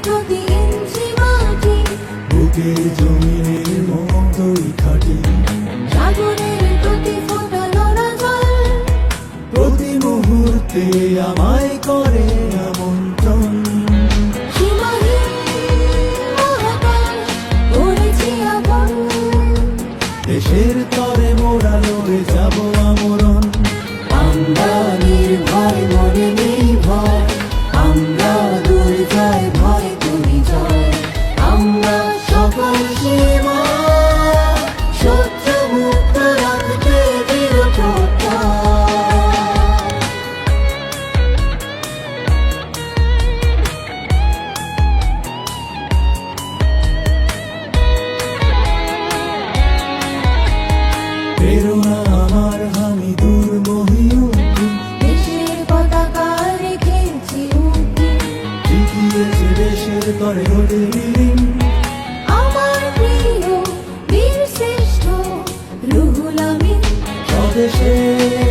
প্রতি ইঞ্চি মাটি, বুকের জমিনের মতোই খাঁটি। সাগরের প্রতি ফোঁটা ধরা জল, প্রতি মুহূর্তে আমায় করে আমন্ত্রণ। সীমাহীন মহাকাশ করেছি আপন, দেশের তরে মোরা লড়ে যাব আমরণ। আমরা নির্ভয় মনে নেই ভয়, আমরা দুর্জয় ভয় তুমি জয়। আমরা সকল সীমা শত্রু মুক্ত রাখতে দৃঢ় প্রত্যয়। প্রেরণা আমার আমি দুর্মোহী উক্তি, দেশের পতাকা রেখেছি উক্তি, টিকিয়েছে দেশের তরে ওঠে বিলীন। আমার প্রিয় বীর শ্রেষ্ঠ রুহুল আমিন। স্বদেশের